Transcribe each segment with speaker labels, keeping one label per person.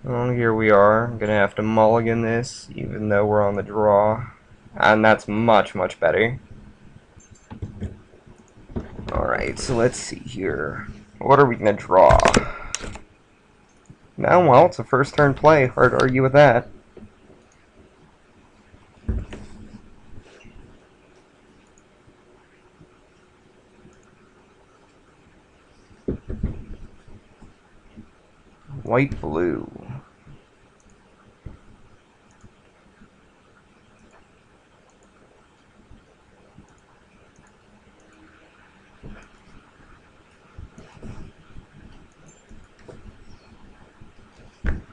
Speaker 1: Well, here we are. I'm gonna have to mulligan this, even though we're on the draw. And that's much, much better. Alright, so let's see here. What are we gonna draw? No, well, it's a first turn play. Hard to argue with that. White, blue.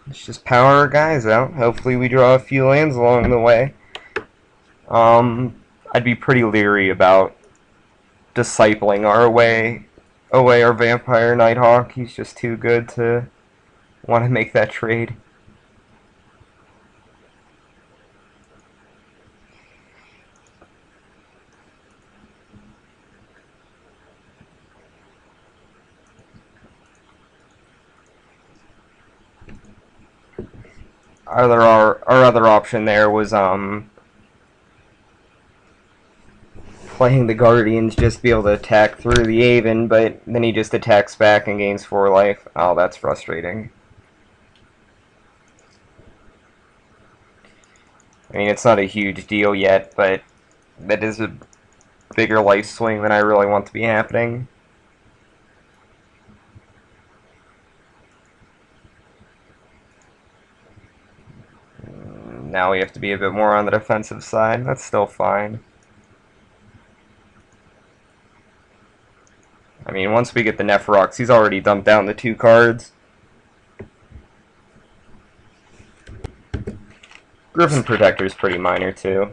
Speaker 1: Let's just power our guys out. Hopefully we draw a few lands along the way. I'd be pretty leery about discipling our away our Vampire Nighthawk. He's just too good to want to make that trade. Our other option there was playing the Guardians just to be able to attack through the Aven, but then he just attacks back and gains 4 life. Oh, that's frustrating. I mean, it's not a huge deal yet, but that is a bigger life swing than I really want to be happening. Now we have to be a bit more on the defensive side. That's still fine. I mean, once we get the Nephrox, he's already dumped down the 2 cards. Griffin Protector is pretty minor, too.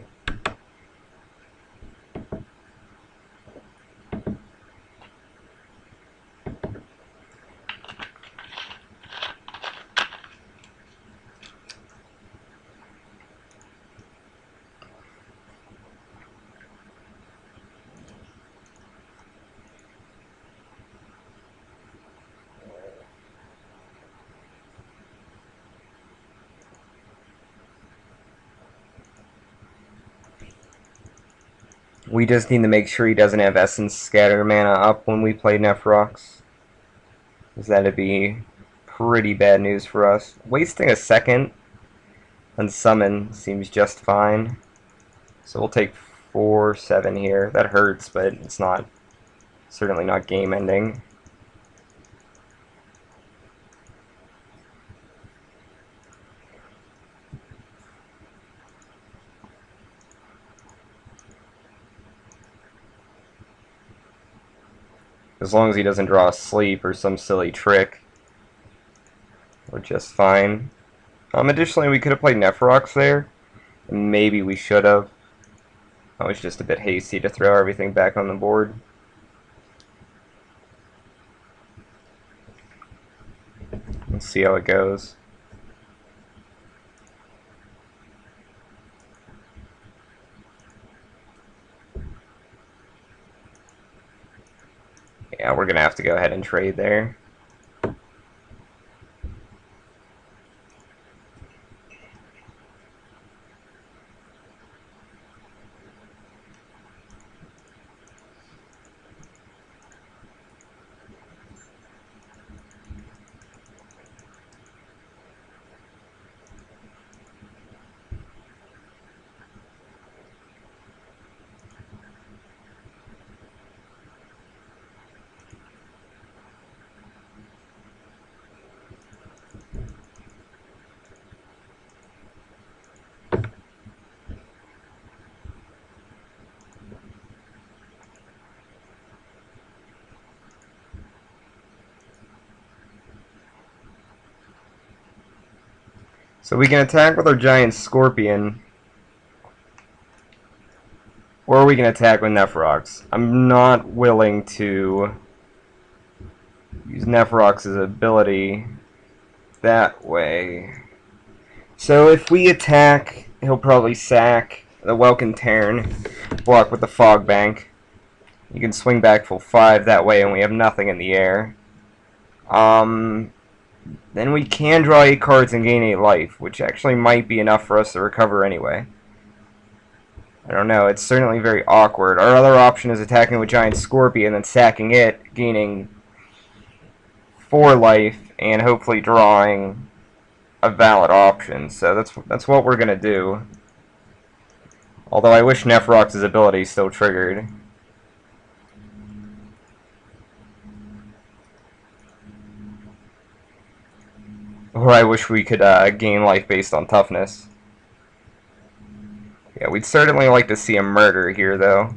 Speaker 1: We just need to make sure he doesn't have Essence Scatter mana up when we play Nephrox, because that'd be pretty bad news for us. Wasting a second on Summon seems just fine. So we'll take 4/7 here. That hurts, but it's not, certainly not game ending. As long as he doesn't draw a sleep or some silly trick, we're just fine. Additionally, we could have played Nephrox there. Maybe we should have. I was just a bit hasty to throw everything back on the board. Let's see how it goes. Yeah, we're going to have to go ahead and trade there. So we can attack with our giant scorpion, or we can attack with Nephrox. I'm not willing to use Nephrox's ability that way. So if we attack, he'll probably sack the Welkin Terran, block with the Fog Bank. You can swing back full 5 that way, and we have nothing in the air. then we can draw 8 cards and gain 8 life, which actually might be enough for us to recover anyway. I don't know, it's certainly very awkward. Our other option is attacking with Giant Scorpion and then sacking it, gaining 4 life, and hopefully drawing a valid option. So that's what we're gonna do. Although I wish Nephrox's ability still triggered. Or I wish we could gain life based on toughness. Yeah, we'd certainly like to see a murder here, though.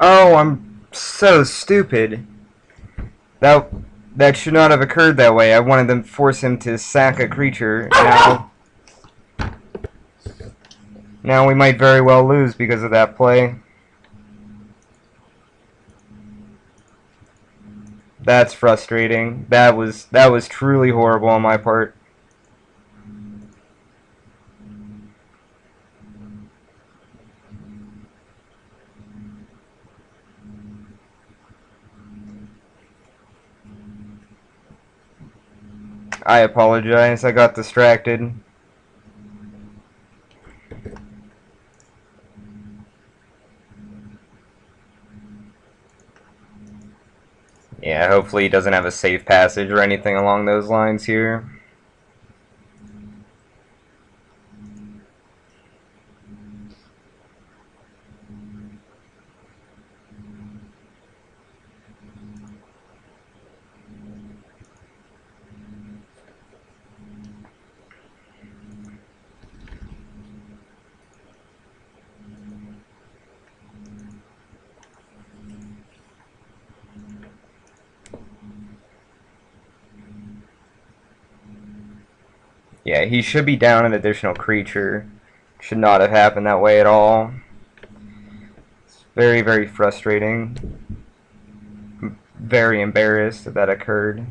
Speaker 1: Oh, I'm so stupid. That that should not have occurred that way. I wanted to force him to sack a creature. Now we might very well lose because of that play. That's frustrating. That was truly horrible on my part. I apologize. I got distracted. Yeah, hopefully he doesn't have a safe passage or anything along those lines here. Yeah, he should be down an additional creature. Should not have happened that way at all. It's very, very frustrating. I'm very embarrassed that that occurred.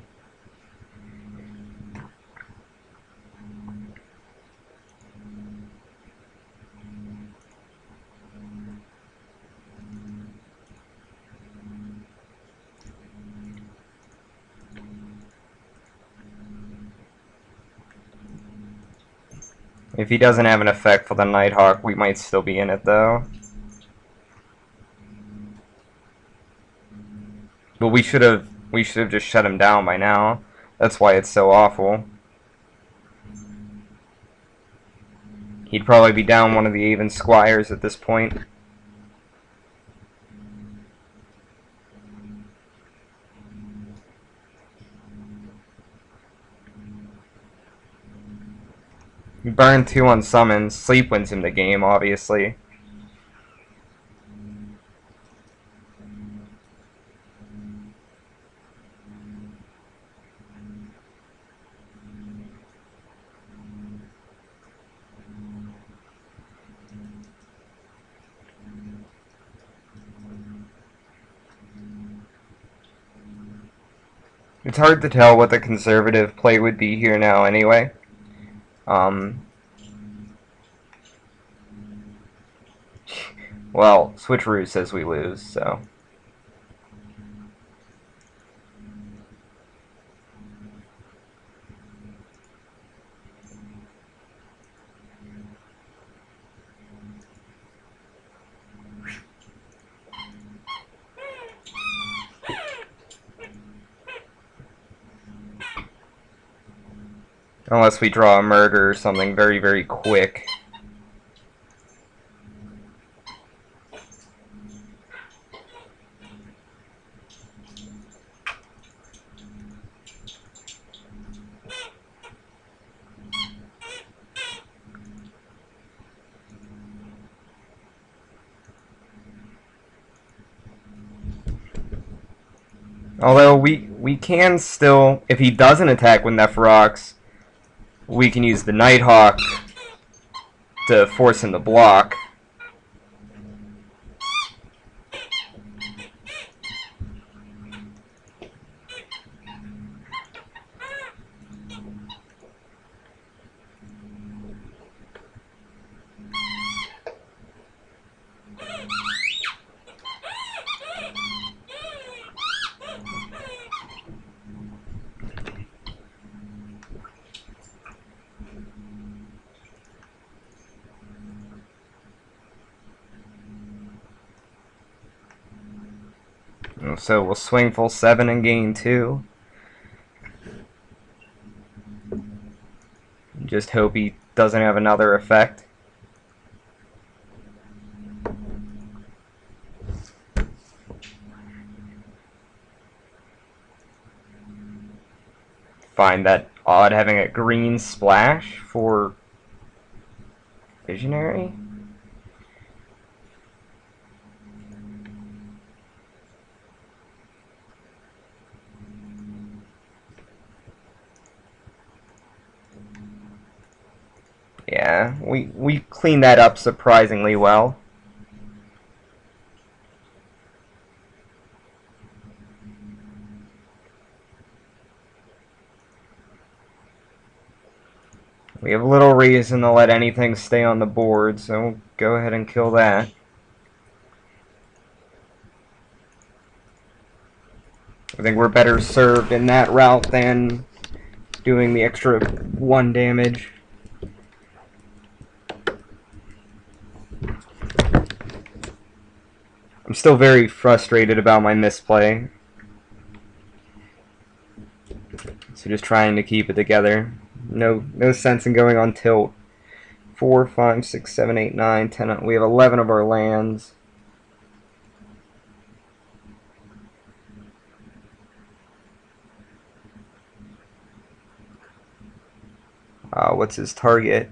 Speaker 1: If he doesn't have an effect for the Nighthawk, we might still be in it, though. But we should have just shut him down by now. That's why it's so awful. He'd probably be down one of the Aven Squires at this point. You burn 2 on summons. Sleep wins him the game, obviously. It's hard to tell what the conservative play would be here now anyway. Well, Switcheroo says we lose, so... Unless we draw a murder or something very, very quick. Although we can still, if he doesn't attack with Nephrox, we can use the Nighthawk to force him to block. So we'll swing full 7 and gain 2. Just hope he doesn't have another effect. Find that odd having a green splash for Visionary. Yeah, we cleaned that up surprisingly well. We have little reason to let anything stay on the board, so we'll go ahead and kill that. I think we're better served in that route than doing the extra 1 damage. I'm still very frustrated about my misplay. So just trying to keep it together. No sense in going on tilt. 4, 5, 6, 7, 8, 9, 10. We have 11 of our lands. What's his target?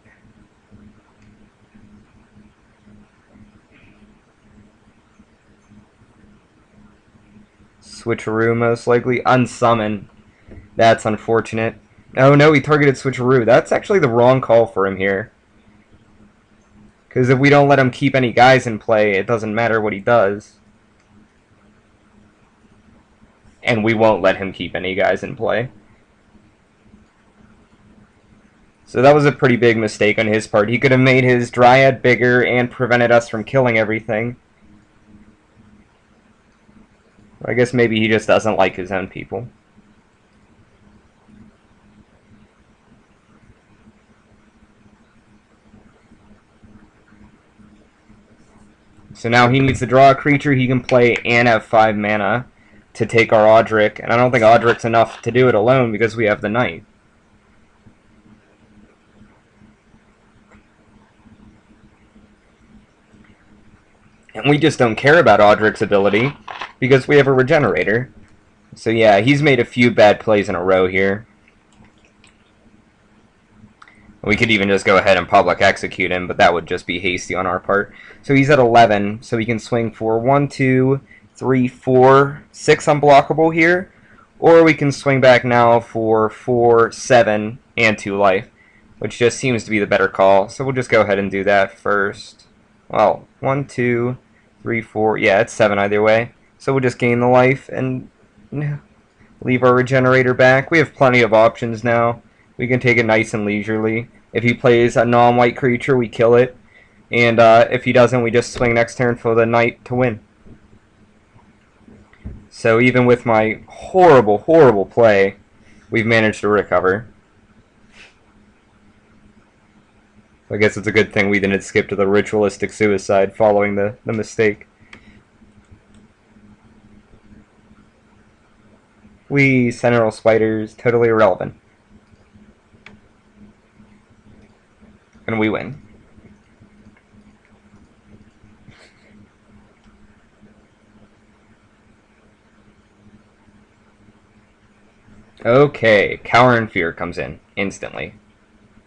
Speaker 1: Switcheroo, most likely. Unsummon. That's unfortunate. Oh no, he targeted Switcheroo. That's actually the wrong call for him here. Because if we don't let him keep any guys in play, it doesn't matter what he does. And we won't let him keep any guys in play. So that was a pretty big mistake on his part. He could have made his Dryad bigger and prevented us from killing everything. I guess maybe he just doesn't like his own people. So now he needs to draw a creature he can play and have 5 mana to take our Audric. And I don't think Audric's enough to do it alone because we have the Knight. And we just don't care about Audric's ability because we have a Regenerator. So yeah, he's made a few bad plays in a row here. We could even just go ahead and public execute him, but that would just be hasty on our part. So he's at 11, so he can swing for 1, 2, 3, 4, 6 unblockable here. Or we can swing back now for 4, 7, and 2 life, which just seems to be the better call. So we'll just go ahead and do that first. Well, 1, 2, 3, 4, yeah, it's 7 either way. So we'll just gain the life and leave our Regenerator back. We have plenty of options now. We can take it nice and leisurely. If he plays a non-white creature, we kill it. And if he doesn't, we just swing next turn for the Knight to win. So even with my horrible, horrible play, we've managed to recover. I guess it's a good thing we didn't skip to the ritualistic suicide following the mistake. Sentinel Spiders, totally irrelevant. And we win. Okay, Cower and Fear comes in instantly.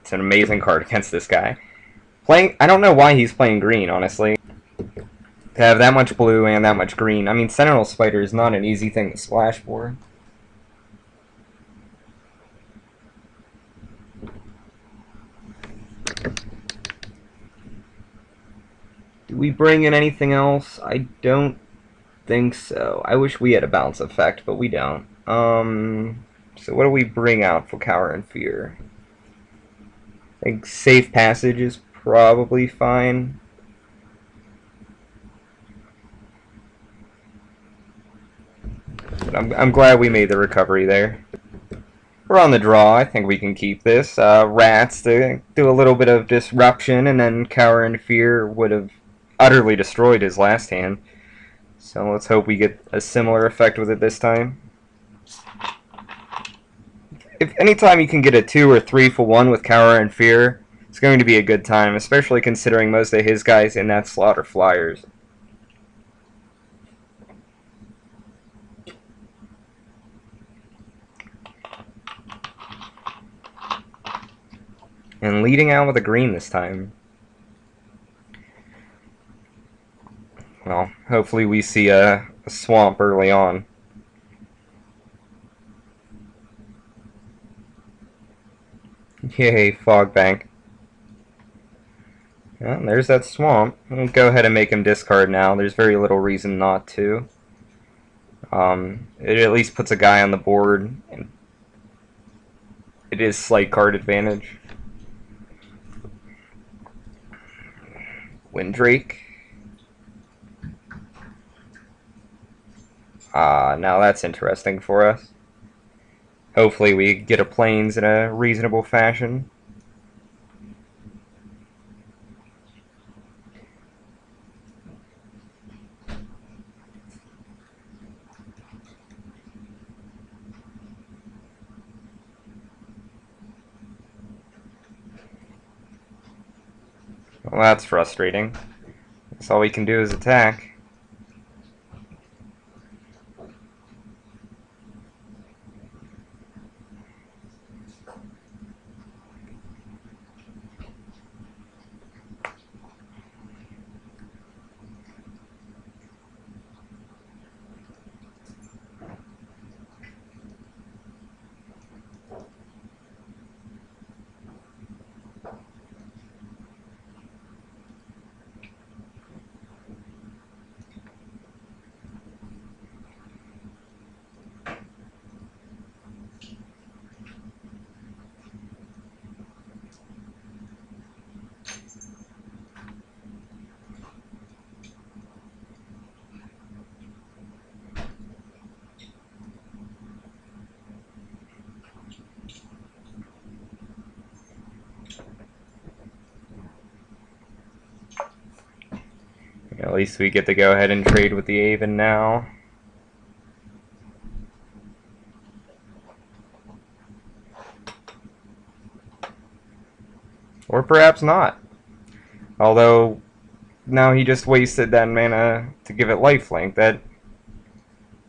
Speaker 1: It's an amazing card against this guy. I don't know why he's playing green, honestly. To have that much blue and that much green. I mean, Sentinel Spider is not an easy thing to splash for. Do we bring in anything else? I don't think so. I wish we had a bounce effect, but we don't. So what do we bring out for Cower and Fear? I think Safe Passage is probably fine. But I'm glad we made the recovery there. We're on the draw. I think we can keep this. Rats to do a little bit of disruption, and then Cower and Fear would have utterly destroyed his last hand. So let's hope we get a similar effect with it this time. If anytime you can get a 2 or 3 for 1 with Cower and Fear, it's going to be a good time, especially considering most of his guys in that slot are flyers. And leading out with a green this time. Well, hopefully we see a swamp early on. Yay, Fog Bank. Well, there's that swamp. We'll go ahead and make him discard now. There's very little reason not to. It at least puts a guy on the board. And it is slight card advantage. Windrake. Now that's interesting for us. Hopefully we get a plains in a reasonable fashion. Well, that's frustrating. That's all we can do is attack. At least we get to go ahead and trade with the Aven now. Or perhaps not. Although, now he just wasted that mana to give it lifelink. That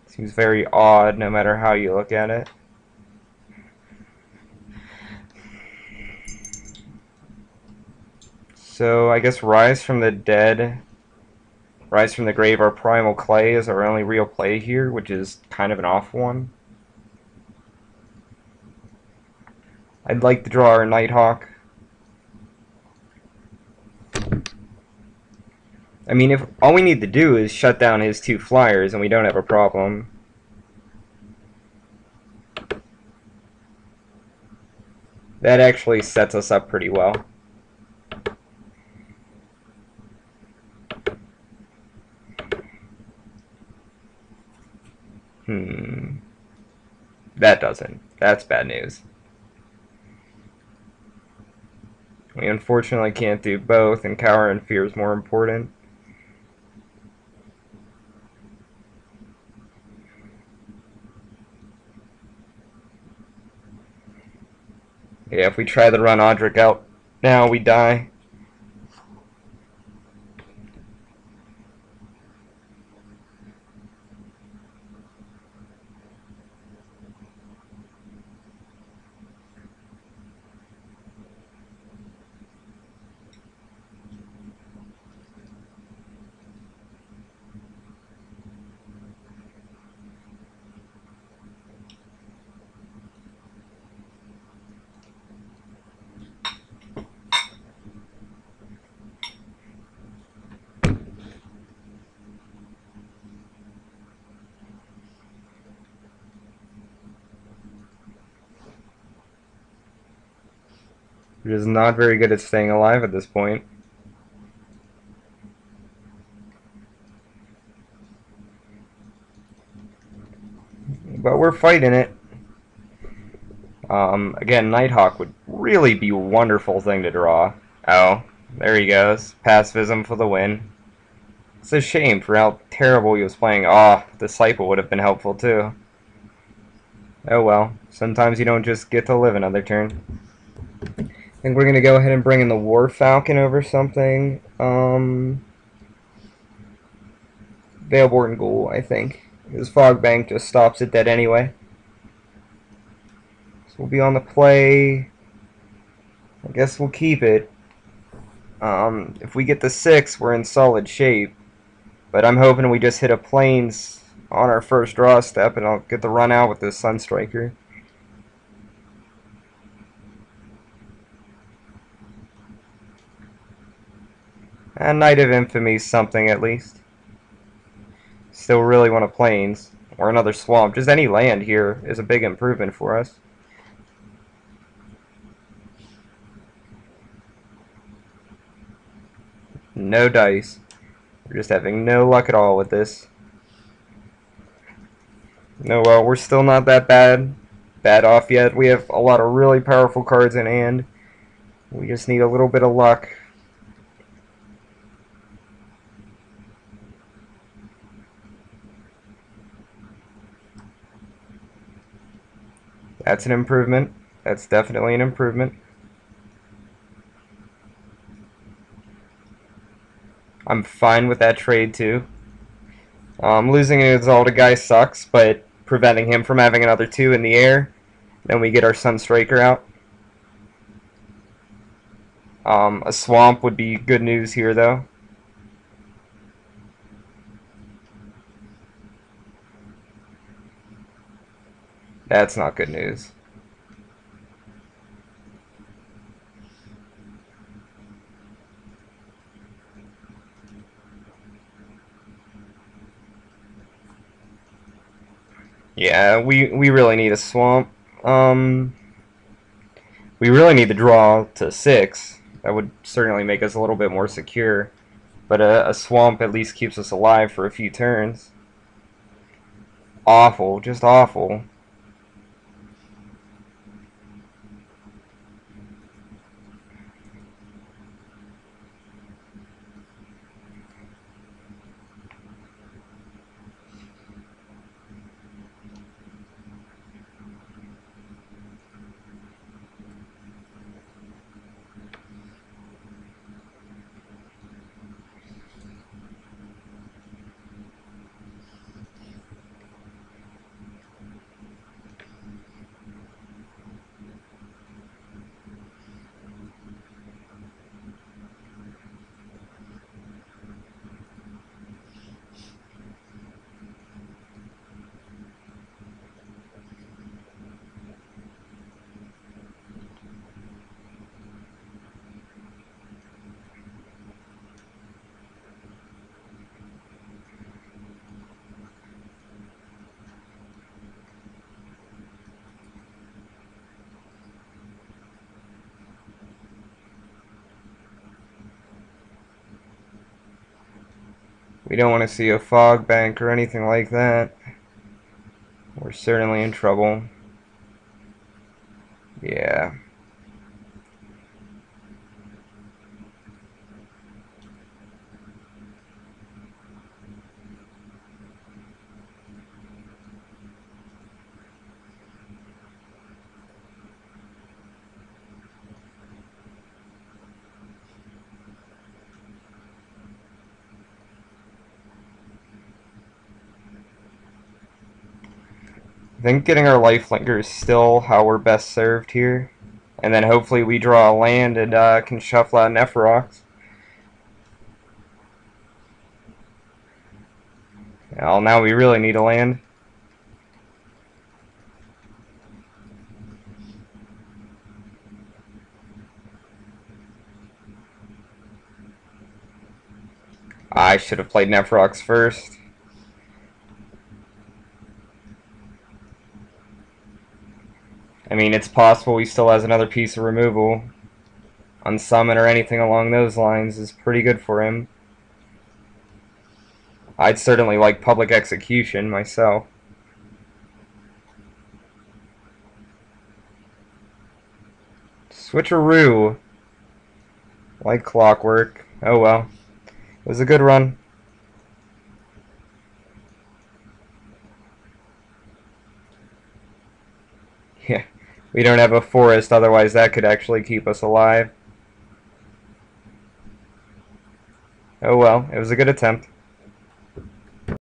Speaker 1: seems very odd, no matter how you look at it. So, I guess Rise from the Dead, Rise from the Grave, our Primal Clay is our only real play here, which is kind of an off one. I'd like to draw our Nighthawk. I mean, if all we need to do is shut down his 2 flyers and we don't have a problem. That actually sets us up pretty well. That doesn't. That's bad news. We unfortunately can't do both, and Cower and Fear is more important. Yeah, if we try to run Audric out now, we die. just not very good at staying alive at this point. But we're fighting it. Again, Nighthawk would really be a wonderful thing to draw. Oh, there he goes. Pacifism for the win. It's a shame for how terrible he was playing. Oh, Disciple would have been helpful too. Oh well, sometimes you don't just get to live another turn. I think we're going to go ahead and bring in the War Falcon over something. Veilborn Ghoul, I think. Because Fogbank just stops it dead anyway. So we'll be on the play. I guess we'll keep it. If we get the 6, we're in solid shape. But I'm hoping we just hit a Plains on our first draw step and I'll get the run out with this Sunstriker. And Knight of Infamy something at least. Still really want a Plains or another Swamp. Just any land here is a big improvement for us. No dice. We're just having no luck at all with this. No, well, we're still not that bad off yet. We have a lot of really powerful cards in hand. We just need a little bit of luck. That's an improvement. That's definitely an improvement. I'm fine with that trade too. Losing an Exalted guy sucks, but preventing him from having another 2 in the air, then we get our Sunstriker out. A Swamp would be good news here though. That's not good news. Yeah, we really need a Swamp. We really need to draw to 6. That would certainly make us a little bit more secure. But a Swamp at least keeps us alive for a few turns. Awful, just awful. We don't want to see a Fog Bank or anything like that. We're certainly in trouble. Yeah. I think getting our lifelinker is still how we're best served here. And then hopefully we draw a land and can shuffle out Nephrox. Well, now we really need a land. I should have played Nephrox first. I mean, it's possible he still has another piece of removal. Unsummon or anything along those lines is pretty good for him. I'd certainly like public execution myself. Switcheroo. Like clockwork. Oh well. It was a good run. Yeah. We don't have a forest, otherwise that could actually keep us alive. Oh well, it was a good attempt.